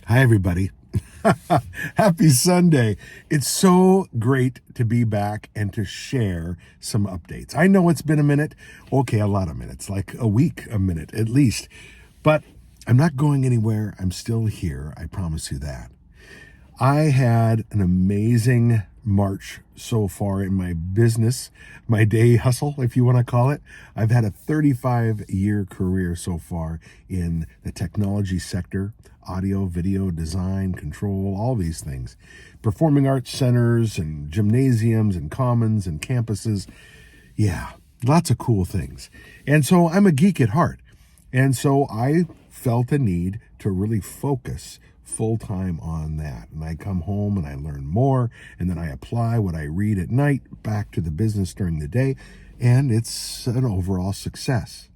Hi, everybody. Happy Sunday. It's so great to be back and to share some updates. I know it's been a minute. Okay, a lot of minutes, like a week, a minute at least. But I'm not going anywhere. I'm still here. I promise you that. I had an amazing March so far in my business, my day hustle, if you want to call it. I've had a 35-year career so far in the technology sector, audio, video, design, control, all these things. Performing arts centers and gymnasiums and commons and campuses. Yeah, lots of cool things. And so I'm a geek at heart. And so I felt a need to really focus full time on that. And I come home and I learn more, and then I apply what I read at night back to the business during the day, and it's an overall success.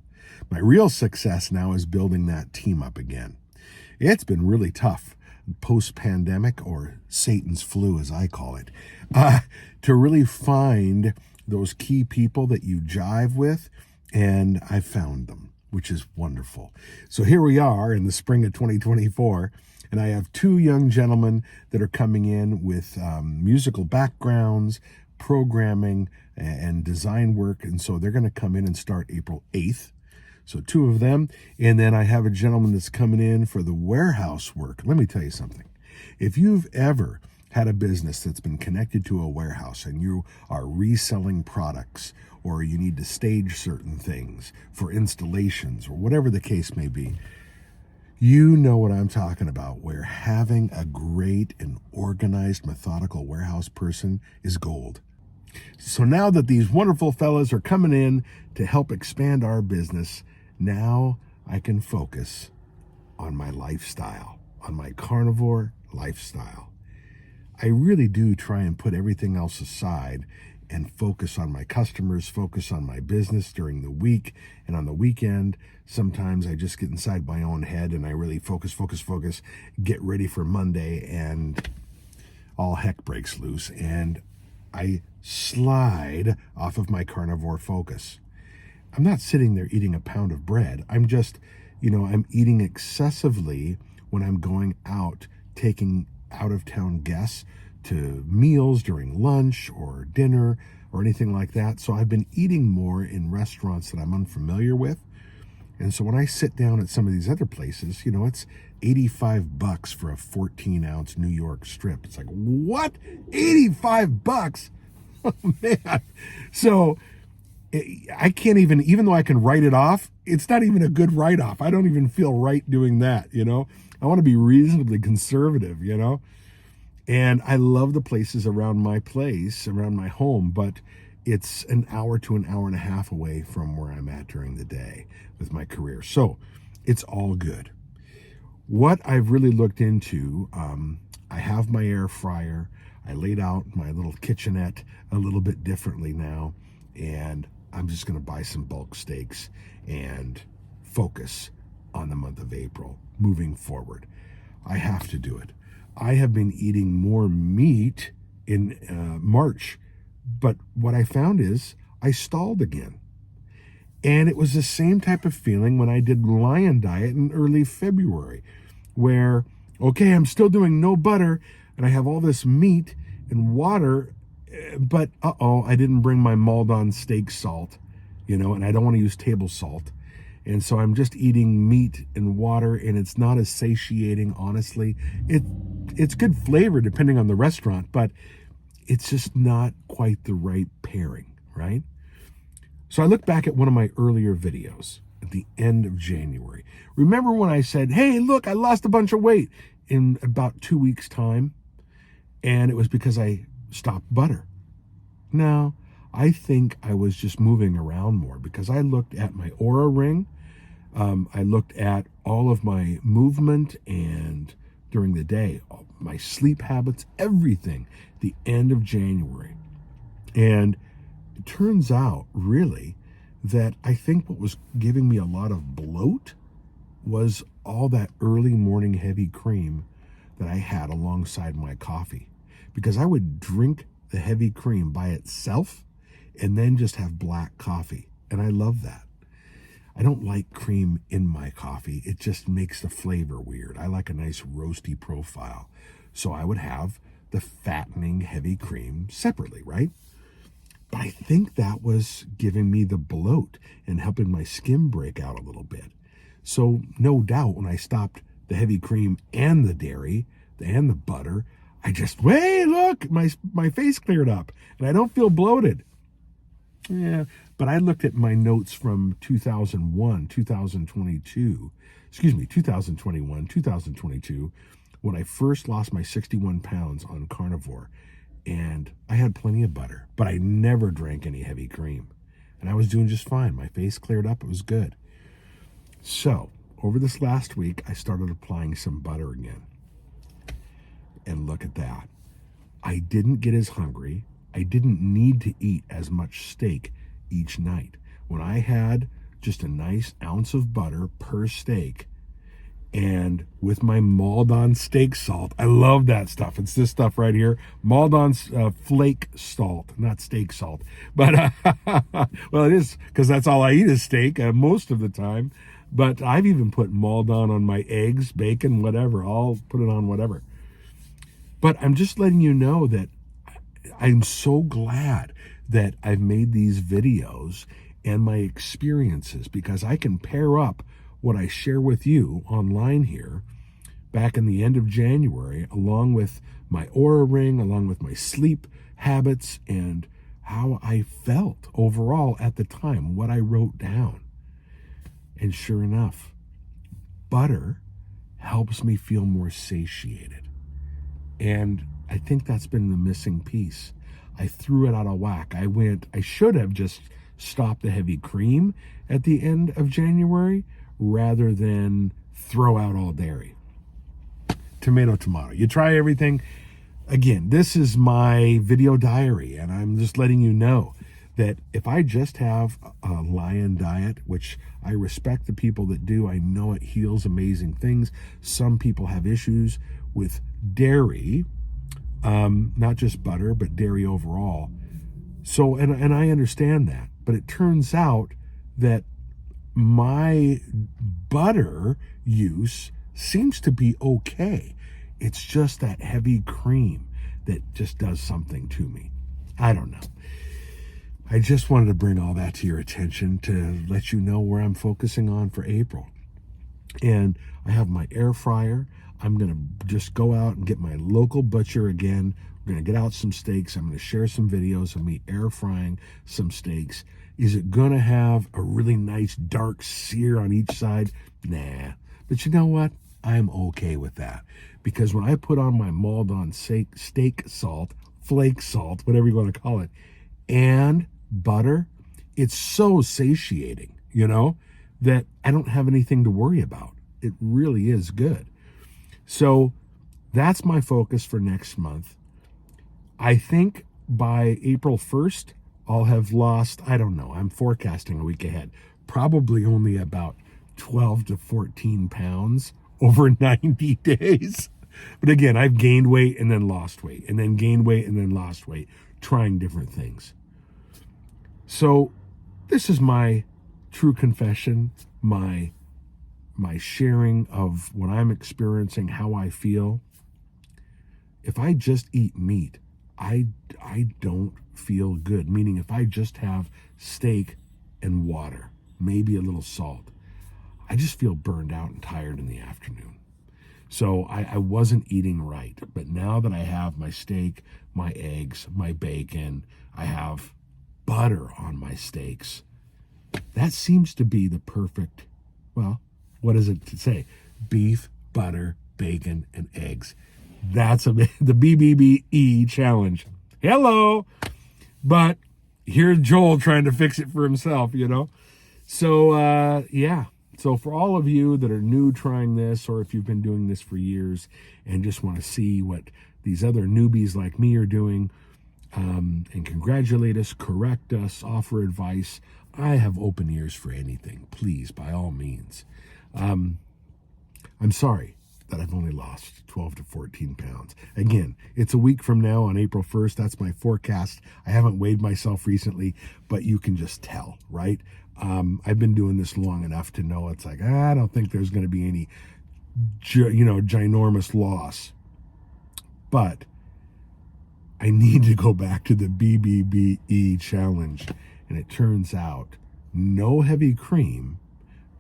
My real success now is building that team up again. It's been really tough post-pandemic, or Satan's flu as I call it, to really find those key people that you jive with, and I found them, which is wonderful. So here we are in the spring of 2024, and I have two young gentlemen that are coming in with musical backgrounds, programming, and design work, and so they're going to come in and start April 8th. So two of them, and then I have a gentleman that's coming in for the warehouse work. Let me tell you something. If you've ever had a business that's been connected to a warehouse and you are reselling products, or you need to stage certain things for installations or whatever the case may be, you know what I'm talking about, where having a great and organized, methodical warehouse person is gold. So now that these wonderful fellas are coming in to help expand our business, now I can focus on my lifestyle, on my carnivore lifestyle. I really do try and put everything else aside and focus on my customers, focus on my business during the week, and on the weekend, sometimes I just get inside my own head and I really focus, get ready for Monday, and all heck breaks loose, and I slide off of my carnivore focus. I'm not sitting there eating a pound of bread. I'm just, I'm eating excessively when I'm going out, taking out-of-town guests to meals during lunch or dinner or anything like that. So I've been eating more in restaurants that I'm unfamiliar with. And so when I sit down at some of these other places, it's $85 for a 14-ounce New York strip. It's like, what? $85? Oh, man. So I can't even though I can write it off, it's not even a good write-off. I don't even feel right doing that, I want to be reasonably conservative, And I love the places around my place, around my home, but it's an hour to an hour and a half away from where I'm at during the day with my career. So it's all good. What I've really looked into, I have my air fryer. I laid out my little kitchenette a little bit differently now, and I'm just going to buy some bulk steaks and focus on the month of April moving forward. I have to do it. I have been eating more meat in March, but what I found is I stalled again. And it was the same type of feeling when I did Lion Diet in early February, where, okay, I'm still doing no butter, and I have all this meat and water, but I didn't bring my Maldon steak salt, and I don't want to use table salt. And so I'm just eating meat and water, and it's not as satiating, honestly. It's good flavor depending on the restaurant, but it's just not quite the right pairing, right? So I look back at one of my earlier videos at the end of January. Remember when I said, hey, look, I lost a bunch of weight in about 2 weeks' time, and it was because I stopped butter. No, I think I was just moving around more because I looked at my Oura ring. I looked at all of my movement and during the day, my sleep habits, everything, the end of January. And it turns out, really, that I think what was giving me a lot of bloat was all that early morning heavy cream that I had alongside my coffee. Because I would drink the heavy cream by itself and then just have black coffee. And I love that. I don't like cream in my coffee. It just makes the flavor weird. I like a nice roasty profile. So I would have the fattening heavy cream separately, right? But I think that was giving me the bloat and helping my skin break out a little bit. So no doubt when I stopped the heavy cream and the dairy and the butter, I just, hey, look, my face cleared up and I don't feel bloated. Yeah, but I looked at my notes from 2021, 2022, when I first lost my 61 pounds on carnivore. And I had plenty of butter, but I never drank any heavy cream. And I was doing just fine. My face cleared up. It was good. So over this last week, I started applying some butter again. And look at that. I didn't get as hungry. I didn't need to eat as much steak each night. When I had just a nice ounce of butter per steak, and with my Maldon steak salt, I love that stuff. It's this stuff right here, Maldon's flake salt, not steak salt. But, well, it is, because that's all I eat is steak most of the time. But I've even put Maldon on my eggs, bacon, whatever. I'll put it on whatever. But I'm just letting you know that I'm so glad that I've made these videos and my experiences, because I can pair up what I share with you online here back in the end of January, along with my Oura Ring, along with my sleep habits, and how I felt overall at the time, what I wrote down. And sure enough, butter helps me feel more satiated. And I think that's been the missing piece. I threw it out of whack. I should have just stopped the heavy cream at the end of January rather than throw out all dairy. Tomato. You try everything. Again, this is my video diary, and I'm just letting you know that if I just have a lion diet, which I respect the people that do, I know it heals amazing things. Some people have issues with dairy, not just butter, but dairy overall. So, and I understand that, but it turns out that my butter use seems to be okay. It's just that heavy cream that just does something to me. I don't know. I just wanted to bring all that to your attention to let you know where I'm focusing on for April. And I have my air fryer. I'm going to just go out and get my local butcher again. We're going to get out some steaks. I'm going to share some videos of me air frying some steaks. Is it going to have a really nice dark sear on each side? Nah. But you know what? I'm okay with that. Because when I put on my Maldon steak salt, flake salt, whatever you want to call it, and butter, it's so satiating, that I don't have anything to worry about. It really is good. So that's my focus for next month. I think by April 1st, I'll have lost, I don't know, I'm forecasting a week ahead, probably only about 12 to 14 pounds over 90 days. But again, I've gained weight and then lost weight, and then gained weight and then lost weight, trying different things. So this is my true confession, my sharing of what I'm experiencing, how I feel. If I just eat meat, I don't feel good. Meaning if I just have steak and water, maybe a little salt, I just feel burned out and tired in the afternoon. So I wasn't eating right. But now that I have my steak, my eggs, my bacon, I have butter on my steaks, that seems to be the perfect, well, what is it to say? Beef, butter, bacon, and eggs. That's the BBBE challenge. Hello. But here's Joel trying to fix it for himself, So, yeah. So for all of you that are new trying this, or if you've been doing this for years and just want to see what these other newbies like me are doing, and congratulate us, correct us, offer advice, I have open ears for anything. Please, by all means. I'm sorry that I've only lost 12 to 14 pounds. Again, it's a week from now on April 1st. That's my forecast. I haven't weighed myself recently, but you can just tell, right? I've been doing this long enough to know it's like, I don't think there's going to be any, ginormous loss. But I need to go back to the BBBE challenge. And it turns out no heavy cream,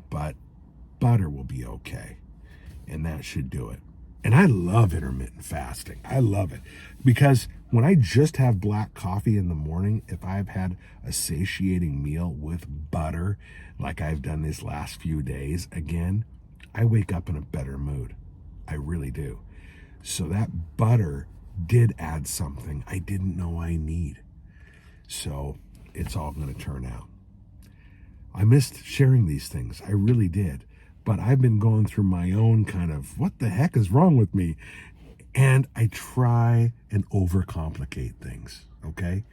but butter will be okay. And that should do it. And I love intermittent fasting. I love it because when I just have black coffee in the morning, if I've had a satiating meal with butter, like I've done these last few days, again, I wake up in a better mood. I really do. So that butter did add something I didn't know I need. So it's all going to turn out. I missed sharing these things. I really did. But I've been going through my own kind of, what the heck is wrong with me? And I try and overcomplicate things, okay?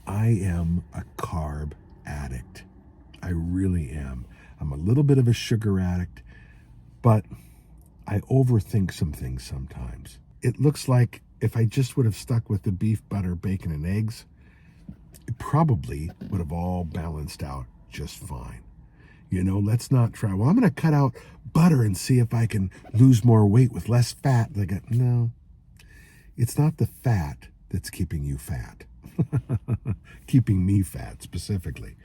I am a carb addict. I really am. I'm a little bit of a sugar addict, but I overthink some things sometimes. It looks like if I just would have stuck with the beef, butter, bacon, and eggs, it probably would have all balanced out just fine. Let's not try, well, I'm going to cut out butter and see if I can lose more weight with less fat. No, it's not the fat that's keeping you fat, keeping me fat specifically.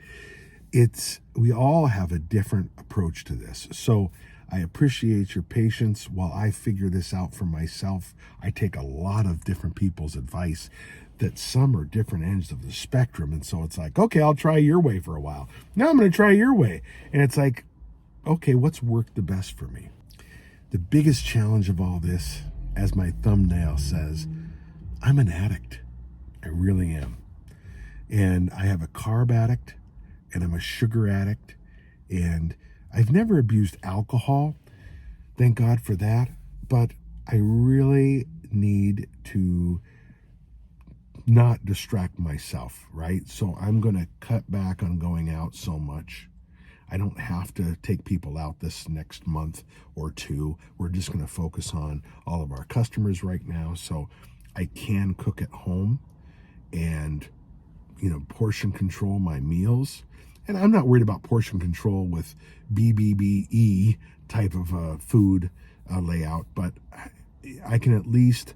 We all have a different approach to this. So I appreciate your patience while I figure this out for myself. I take a lot of different people's advice that some are different ends of the spectrum. And so it's like, okay, I'll try your way for a while. Now I'm going to try your way. And it's like, okay, what's worked the best for me? The biggest challenge of all this, as my thumbnail says, I'm an addict. I really am. And I have a carb addict and I'm a sugar addict. And I've never abused alcohol. Thank God for that. But I really need to not distract myself, right? So I'm going to cut back on going out so much. I don't have to take people out this next month or two. We're just going to focus on all of our customers right now. So I can cook at home and, portion control my meals. And I'm not worried about portion control with BBBE type of food layout, but I can at least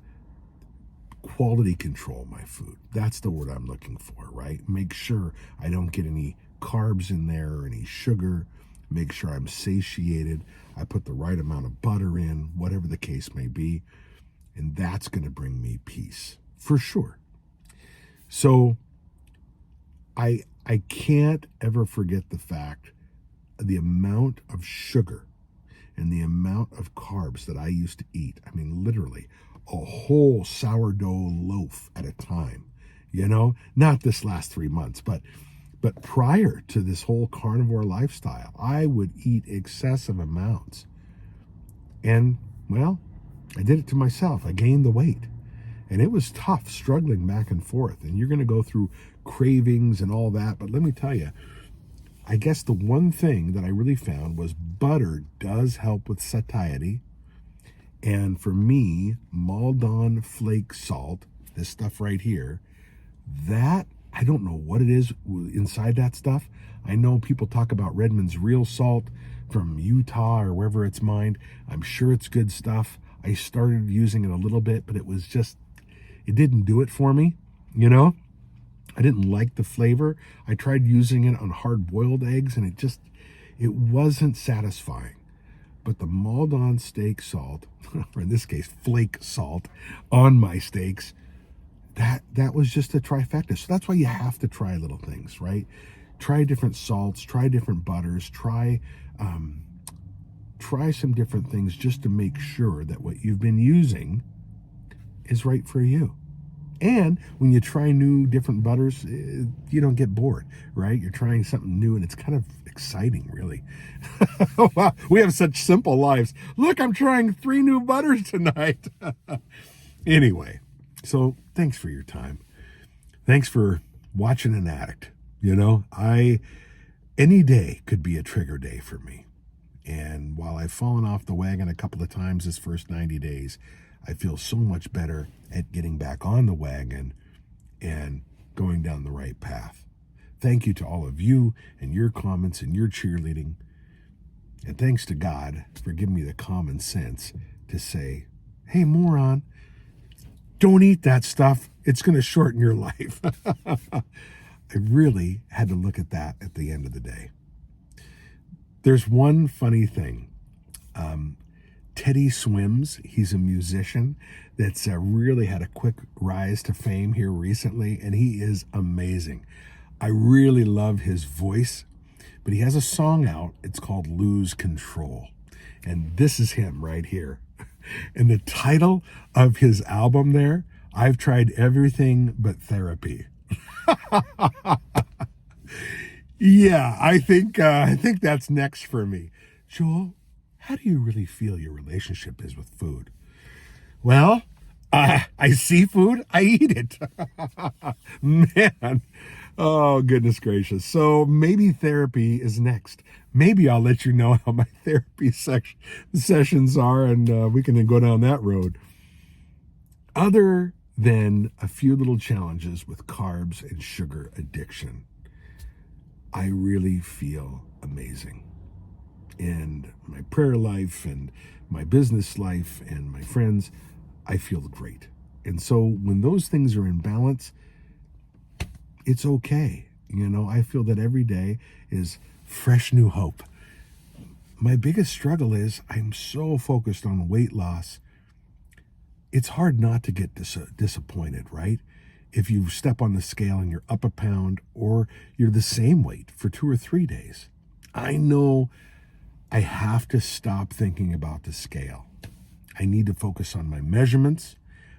quality control my food. That's the word I'm looking for, right? Make sure I don't get any carbs in there or any sugar. Make sure I'm satiated. I put the right amount of butter in, whatever the case may be. And that's going to bring me peace for sure. So I can't ever forget the fact the amount of sugar and the amount of carbs that I used to eat. I mean, literally a whole sourdough loaf at a time, not this last 3 months, but prior to this whole carnivore lifestyle, I would eat excessive amounts. And, well, I did it to myself. I gained the weight. And it was tough, struggling back and forth. And you're going to go through cravings and all that. But let me tell you, I guess the one thing that I really found was butter does help with satiety. And for me, Maldon flake salt, this stuff right here, that, I don't know what it is inside that stuff. I know people talk about Redmond's real salt from Utah or wherever it's mined. I'm sure it's good stuff. I started using it a little bit, but it didn't do it for me, I didn't like the flavor. I tried using it on hard-boiled eggs, and it wasn't satisfying. But the Maldon steak salt, or in this case, flake salt, on my steaks, that was just a trifecta. So that's why you have to try little things, right? Try different salts, try different butters, try some different things just to make sure that what you've been using is right for you. And when you try new different butters, you don't get bored, right? You're trying something new, and it's kind of exciting, really. Wow, we have such simple lives. Look, I'm trying 3 new butters tonight. Anyway, so thanks for your time. Thanks for watching an addict. Any day could be a trigger day for me. And while I've fallen off the wagon a couple of times this first 90 days, I feel so much better at getting back on the wagon and going down the right path. Thank you to all of you and your comments and your cheerleading. And thanks to God for giving me the common sense to say, hey, moron, don't eat that stuff. It's going to shorten your life. I really had to look at that at the end of the day. There's one funny thing. Teddy Swims, he's a musician that's really had a quick rise to fame here recently, and he is amazing. I really love his voice, but he has a song out. It's called Lose Control. And this is him right here. And the title of his album there, I've Tried Everything But Therapy. Yeah, I think that's next for me. Joel, how do you really feel your relationship is with food? Well, I see food, I eat it. Man, oh, goodness gracious. So maybe therapy is next. Maybe I'll let you know how my therapy sessions are, and we can go down that road. Other than a few little challenges with carbs and sugar addiction, I really feel amazing. And my prayer life and my business life and my friends, I feel great. And so when those things are in balance, it's okay. I feel that every day is fresh new hope. My biggest struggle is I'm so focused on weight loss. It's hard not to get disappointed, right? If you step on the scale and you're up a pound or you're the same weight for 2 or 3 days. I know I have to stop thinking about the scale. I need to focus on my measurements.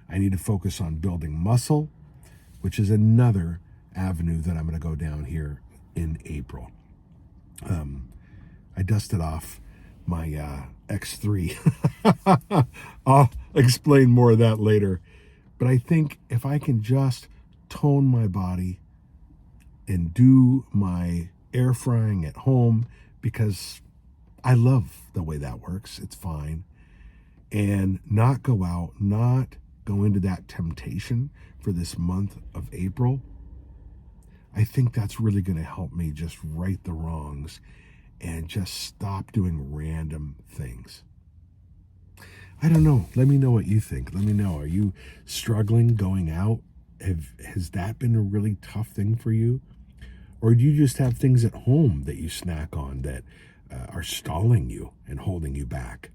I need to focus on building muscle, which is another avenue that I'm going to go down here in April. I dusted off my X3. I'll explain more of that later. But I think if I can just tone my body and do my air frying at home, because I love the way that works, it's fine, and not go out, not go into that temptation for this month of April, I think that's really going to help me just right the wrongs and just stop doing random things. I don't know. Let me know what you think. Let me know. Are you struggling going out? Has that been a really tough thing for you? Or do you just have things at home that you snack on that are stalling you and holding you back?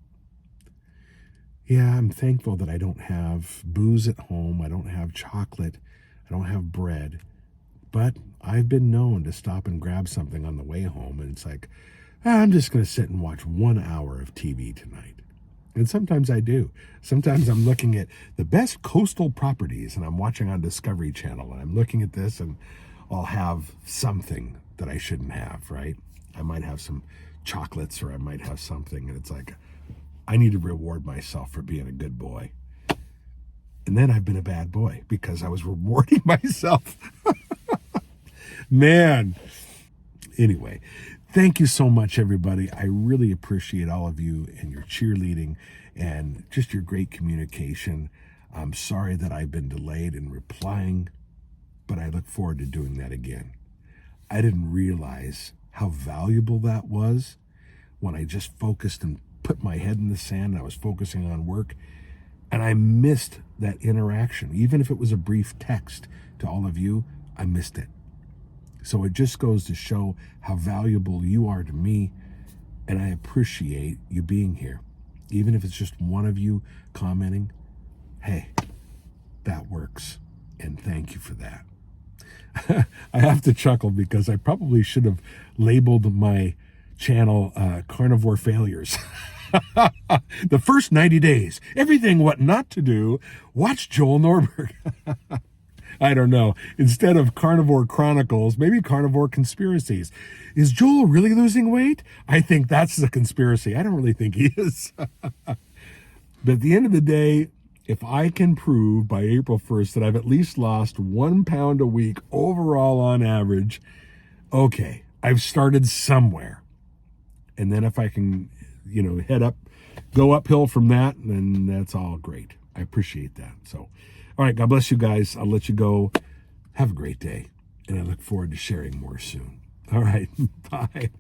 Yeah, I'm thankful that I don't have booze at home. I don't have chocolate. I don't have bread. But I've been known to stop and grab something on the way home. And it's like, I'm just going to sit and watch 1 hour of TV tonight. And sometimes I do. Sometimes I'm looking at the best coastal properties and I'm watching on Discovery Channel and I'm looking at this and I'll have something that I shouldn't have, right? I might have some chocolates or I might have something and it's like, I need to reward myself for being a good boy. And then I've been a bad boy because I was rewarding myself. Man. Anyway, thank you so much, everybody. I really appreciate all of you and your cheerleading and just your great communication. I'm sorry that I've been delayed in replying, but I look forward to doing that again. I didn't realize how valuable that was when I just focused and put my head in the sand and I was focusing on work, and I missed that interaction. Even if it was a brief text to all of you, I missed it. So it just goes to show how valuable you are to me, and I appreciate you being here. Even if it's just one of you commenting, hey, that works, and thank you for that. I have to chuckle because I probably should have labeled my channel Carnivore Failures. The first 90 days, everything what not to do, watch Joel Norberg. I don't know. Instead of Carnivore Chronicles, maybe Carnivore Conspiracies. Is Joel really losing weight? I think that's the conspiracy. I don't really think he is. But at the end of the day, if I can prove by April 1st that I've at least lost 1 pound a week overall on average, okay, I've started somewhere. And then if I can, go uphill from that, then that's all great. I appreciate that. So, all right, God bless you guys. I'll let you go. Have a great day. and I look forward to sharing more soon. All right, bye.